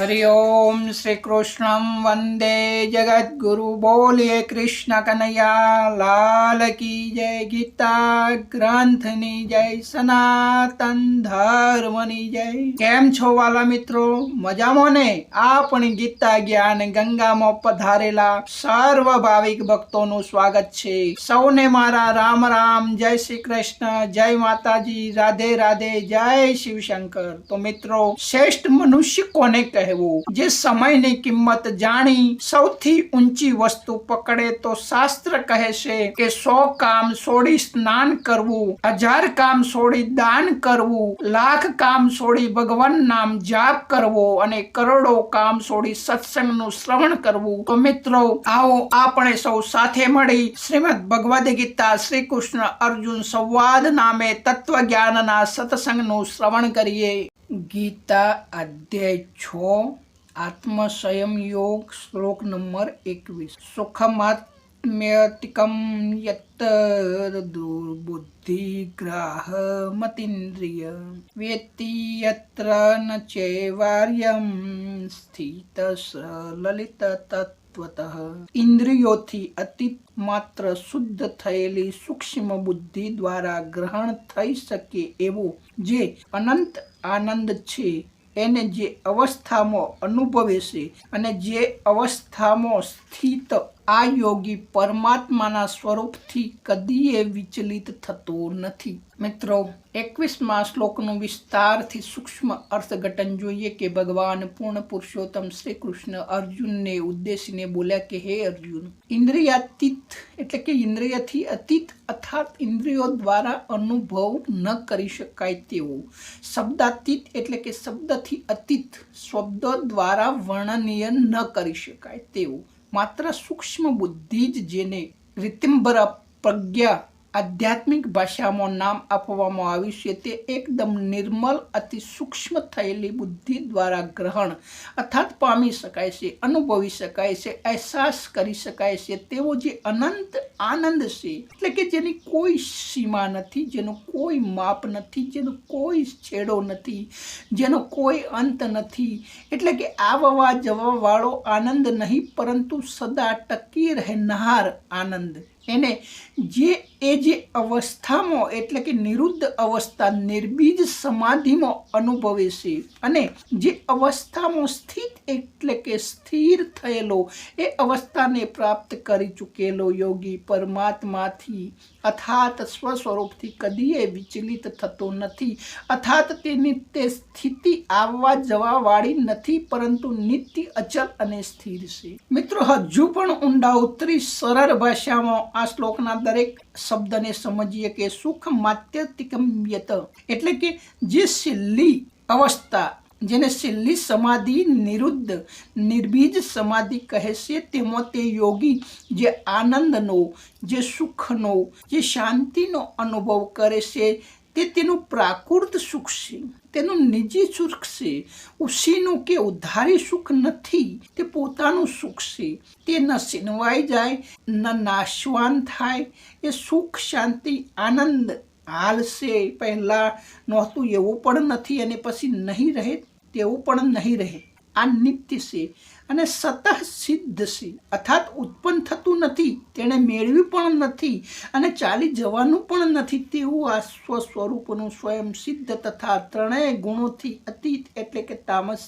हरि ओम श्री कृष्णम वंदे जगत गुरु बोलिए कृष्ण कन्हैया लाल की जय। गीता ग्रंथनी जय, सनातन धर्मनी जय। केम छो वाला मित्रो, मजामो ने? आपणी गीता ज्ञान गंगा में पधारेला सर्व भाविक भक्तों स्वागत छे। सौने मारा राम राम, जय श्री कृष्ण, जय माताजी, राधे राधे, जय शिव शंकर। तो मित्रों, श्रेष्ठ मनुष्य कोने कहेवो? जे समय ની કિંમત જાણી સૌથી ઊંચી વસ્તુ પકડે તો શાસ્ત્ર કહે છે કે 100 કામ છોડી સ્નાન કરવું, 1000 કામ છોડી દાન કરવું, લાખ કામ છોડી ભગવાન નામ જાપ કરવો અને કરોડો કામ છોડી સત્સંગનું શ્રવણ કરવું। તો મિત્રો, આવો આપણે સૌ સાથે મળી શ્રીમદ ભગવદ ગીતા શ્રી કૃષ્ણ અર્જુન સંવાદ નામે તત્વજ્ઞાનના સત્સંગનું શ્રવણ કરીએ। गीता अध्याय 6 आत्म संयम योग श्लोक नंबर 21। सुखमात्म्यतिकं यत् दुर्बुद्धिग्राह मतीन्द्रिय वेत्ति यत्र न चैवार्यं स्थितः ललित तत्वतः। इंद्रियोथी अतीत मात्र शुद्ध थयेली सूक्ष्म बुद्धि द्वारा ग्रहण थई सके एवो जे अनंत आनंद छे એને જે અવસ્થામાં અનુભવે છે અને જે અવસ્થામાં સ્થિત આ યોગી પરમાત્માના સ્વરૂપથી કદીએ વિચલિત થતો નથી। મિત્રો, 21મા શ્લોકનું વિસ્તારથી સૂક્ષ્મ અર્થઘટન જોઈએ કે ભગવાન પૂર્ણ પુરુષોત્તમ શ્રી કૃષ્ણ અર્જુનને ઉદ્દેશીને બોલ્યા કે હે અર્જુન, ઇન્દ્રિયાતીત એટલે કે ઇન્દ્રિયથી અતીત અર્થાત ઇન્દ્રિયો દ્વારા અનુભવ ન કરી શકાય તેવું, શબ્દાતીત એટલે કે શબ્દથી અતીત શબ્દો દ્વારા વર્ણનીય ન કરી શકાય તેવું, માત્ર સૂક્ષ્મ બુદ્ધિ જ જેને રીતિમ્બર પ્રજ્ઞા આધ્યાત્મિક ભાષામાં નામ આપવામાં આવ્યું છે તે એકદમ નિર્મલ અતિ સૂક્ષ્મ થયેલી બુદ્ધિ દ્વારા ગ્રહણ અર્થાત પામી શકાય છે, અનુભવી શકાય છે, અહેસાસ કરી શકાય છે તેવો જે અનંત આનંદ છે, એટલે કે જેની કોઈ સીમા નથી, જેનો કોઈ માપ નથી, જેનો કોઈ છેડો નથી, જેનો કોઈ અંત નથી, એટલે કે આવવા જવા વાળો આનંદ નહીં પરંતુ સદા ટકી રહેનાર આનંદ। એને જે અવસ્થામાં એટલે કે નિરુદ્ધ અવસ્થા નિર્બીજ સમાધિમાં અનુભવે છે અને જે અવસ્થામાં સ્થિત એટલે કે સ્થિર થયેલો એ અવસ્થાને પ્રાપ્ત કરી ચૂકેલો યોગી પરમાત્માથી અર્થાત સ્વસ્વરૂપથી કદીએ વિચલિત થતો નથી, અર્થાત તેની તે સ્થિતિ આવવા જવા વાળી નથી પરંતુ નિત્ય અચલ અને સ્થિર છે। મિત્રો, હજુ પણ ઊંડા ઉતરી સરળ ભાષામાં આ શ્લોકના દરેક શબ્દને સમજીએ કે સુખ માત્યતિકમ યત એટલે કે જે છેલ્લી અવસ્થા, જેને છેલ્લી સમાધિ નિરુદ્ધ નિર્બીજ સમાધિ કહે છે, તેમાં તે યોગી જે આનંદનો, જે સુખનો, જે શાંતિનો અનુભવ કરે છે તે તેનું પ્રાકૃત સુખ છે, તેનું નિજી સુખ છે, ઉસીનું કે ઉધારી સુખ નથી, તે પોતાનું સુખ છે, તે ન છીનવાઈ જાય ન નાશવાન થાય। એ સુખ શાંતિ આનંદ હાલ છે, પહેલા નહોતું એવું પણ નથી અને પછી નહીં રહે તેવું પણ નહીં રહે, આ નિત્ય છે અને સતત સિદ્ધ છે, અર્થાત ઉત્પન્ન થતું નથી, તેણે મેળવ્યું પણ નથી અને ચાલી જવાનું પણ નથી તેવું આ સ્વસ્વરૂપનું સ્વયં સિદ્ધ તથા ત્રણેય ગુણોથી અતીત એટલે કે તામસ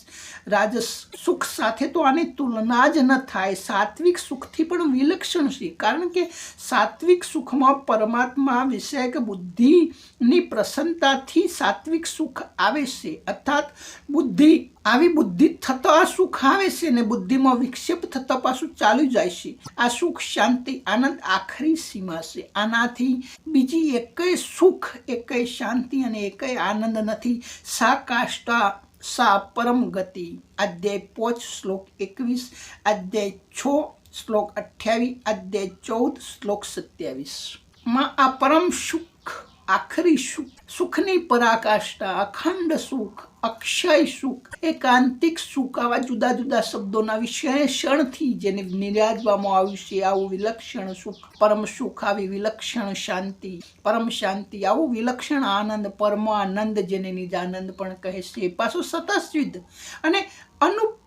રાજસ સુખ સાથે તો આની તુલના જ ન થાય, સાત્વિક સુખથી પણ વિલક્ષણ છે, કારણ કે સાત્વિક સુખમાં પરમાત્મા વિષયક બુદ્ધિની પ્રસન્નતાથી સાત્વિક સુખ આવે છે, અર્થાત બુદ્ધિ આવી બુદ્ધિ થતો આ સુખ આવે છે ને બુદ્ધિમાં વિક્ષેપ થતા પાછું ચાલ્યું જાય છે। આ સુખ શાંતિ આનંદ આખરી સીમા છે, આનાથી બીજી એકેય સુખ એકેય શાંતિ અને એકેય આનંદ નથી। સા કાષ્ટા સા પરમ ગતિ। અધ્યાય 5 શ્લોક 21, અધ્યાય 6 શ્લોક 28, અધ્યાય 14 શ્લોક 27 માં આ પરમ સુખ, આખરી સુખ, સુખની પરાકાષ્ઠા, અખંડ સુખ, અક્ષય સુખ, એકાંતિક સુખ, આવા જુદા જુદા શબ્દોના વિશેષણથી જેને નિરાજવામાં આવ્યું છે આવું વિલક્ષણ સુખ, પરમ સુખ, આવી વિલક્ષણ શાંતિ, પરમ શાંતિ, આવું વિલક્ષણ આનંદ, પરમાનંદ જેને નિજાનંદ પણ કહે છે, પાછું સતત સિદ્ધ અને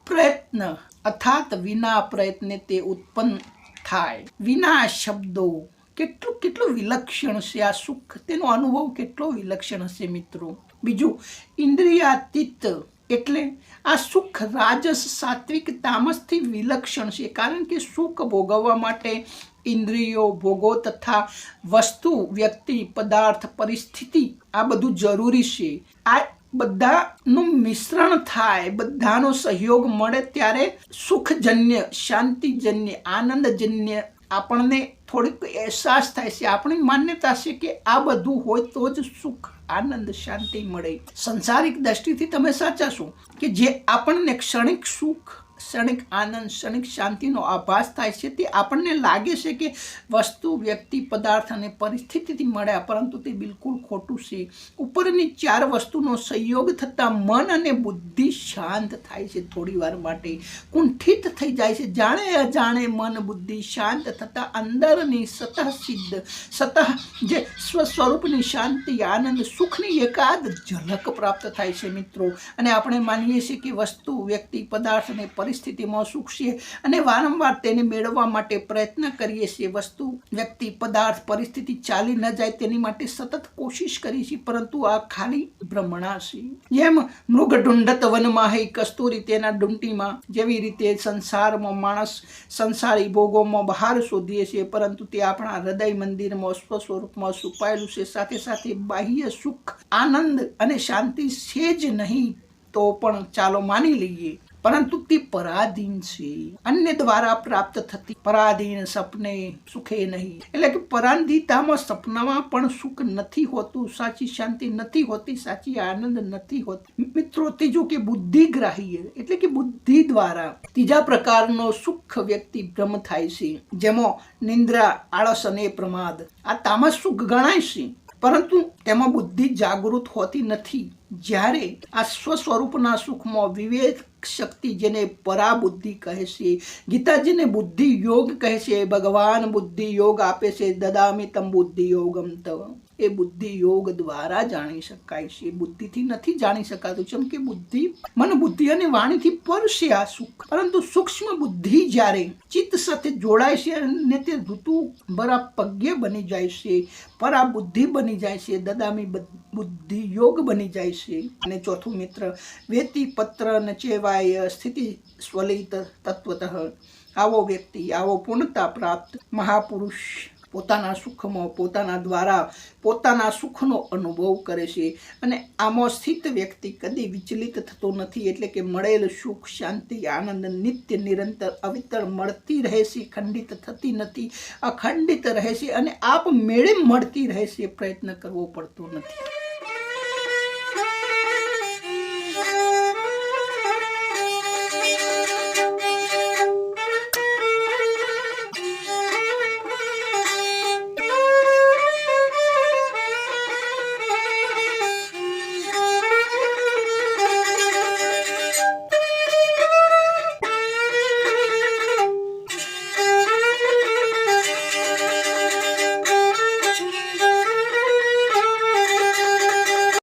પ્રયત્ન અર્થાત વિના પ્રયત્ને તે ઉત્પન્ન થાય. વિના શબ્દો કેટલું વિલક્ષણ છે આ સુખ, તેનો અનુભવ કેટલો વિલક્ષણ હશે મિત્રો. બીજું, ઇન્દ્રિયાતીત એટલે આ સુખ રાજસ સાત્વિક તામસથી વિલક્ષણ છે, કારણ કે સુખ ભોગવવા માટે ઇન્દ્રિયો, ભોગો તથા વસ્તુ, વ્યક્તિ, પદાર્થ, પરિસ્થિતિ આ બધું જરૂરી છે. આ બધાનું મિશ્રણ થાય, બધાનો સહયોગ મળે ત્યારે સુખજન્ય, શાંતિજન્ય, આનંદજન્ય આપણને થોડીક અહેસાસ થાય છે. આપણી માન્યતા છે કે આ બધું હોય તો જ સુખ, આનંદ, શાંતિ મળે. સંસારિક દ્રષ્ટિથી તમે સાચા છો કે જે આપણને ક્ષણિક સુખ, ક્ષણિક આનંદ, ક્ષણિક શાંતિનો આભાસ થાય છે તે આપણને લાગે છે કે વસ્તુ, વ્યક્તિ, પદાર્થ અને પરિસ્થિતિથી મળ્યા, પરંતુ તે બિલકુલ ખોટું છે. ઉપરની 4 વસ્તુનો સંયોગ થતાં મન અને બુદ્ધિ શાંત થાય છે. થોડી વાર માટે કુંઠિત થઈ જાય છે. જાણે અજાણે મન બુદ્ધિ શાંત થતાં અંદરની સતહ જે સ્વસ્વરૂપની શાંતિ, આનંદ, સુખની એકાદ ઝલક પ્રાપ્ત થાય છે મિત્રો. અને આપણે માનીએ છીએ કે વસ્તુ, વ્યક્તિ, પદાર્થ અને પરિસ્થિતિમાં સુખ છે અને વારંવાર તેને મેળવવા માટે પ્રયત્ન કરીએ છીએ. વસ્તુ, વ્યક્તિ, પદાર્થ, પરિસ્થિતિ ચાલી ન જાય તેની માટે સતત કોશિશ કરીએ છીએ, પરંતુ આ ખાલી ભ્રમણા છે. જેમ મૃગ ઢૂંઢત વનમાં કસ્તુરી તેના ડુંટીમાં, જેવી રીતે સંસારમાં માણસ સંસારી ભોગોમાં બહાર શોધીએ છીએ, પરંતુ તે આપણા હૃદય મંદિરમાં સ્વસ્વરૂપમાં છુપાયેલું છે. સાથે સાથે બાહ્ય સુખ, આનંદ અને શાંતિ છે જ નહીં તો પણ ચાલો માની લઈએ, પરંતુ તે પરાધીન છે, અન્ય દ્વારા પ્રાપ્ત થતી. પરાધીન સપને સુખે નહીં, એટલે કે પરાધીનતામાં, સપનામાં પણ સુખ નથી હોતું, સાચી શાંતિ નથી હોતી, સાચી આનંદ નથી હોતી મિત્રો. ત્રીજું કે બુદ્ધિગ્રાહી એટલે કે બુદ્ધિ દ્વારા ત્રીજા પ્રકારનો સુખ વ્યક્તિ ભ્રમ થાય છે, જેમાં નિંદ્રા, આળસ અને પ્રમાદ આ તામસ સુખ ગણાય છે, પરંતુ તેમાં બુદ્ધિ જાગૃત હોતી નથી. જ્યારે આ સ્વસ્વરૂપના સુખમાં વિવેક શક્તિ, જેને પરાબુદ્ધિ કહે છે, ગીતાજીને બુદ્ધિ યોગ કહે છે, ભગવાન બુદ્ધિ યોગ આપે છે, દદામિ તમ બુદ્ધિ યોગમ તવ, એ બુદ્ધિ યોગ દ્વારા જાણી શકાય છે, બુદ્ધિથી નથી જાણી શકાતું. જેમ કે બુદ્ધિ, મન બુદ્ધિ અને વાણીથી પર છે આ સુખ, પરંતુ સૂક્ષ્મ બુદ્ધિ જ્યારે ચિત્ત સાથે જોડાય છે અને તે ઋતુ બરા પગ્ય બની જાય છે, પરા બુદ્ધિ બની જાય છે, દદામી બુદ્ધિ યોગ બની જાય છે. અને ચોથું મિત્ર, વેતિ પત્ર નચેવાય સ્થિતિ સ્વલિત તત્વતઃ. આવો વ્યક્તિ, આવો પૂર્ણતા પ્રાપ્ત મહાપુરુષ પોતાના સુખમાં પોતાના દ્વારા પોતાના સુખનો અનુભવ કરે છે, અને આમાં સ્થિત વ્યક્તિ કદી વિચલિત થતો નથી. એટલે કે મળેલ સુખ, શાંતિ, આનંદ નિત્ય નિરંતર અવિતર મળતી રહે છે, ખંડિત થતી નથી, અખંડિત રહે છે અને આપ મેળે મળતી રહે છે, પ્રયત્ન કરવો પડતો નથી.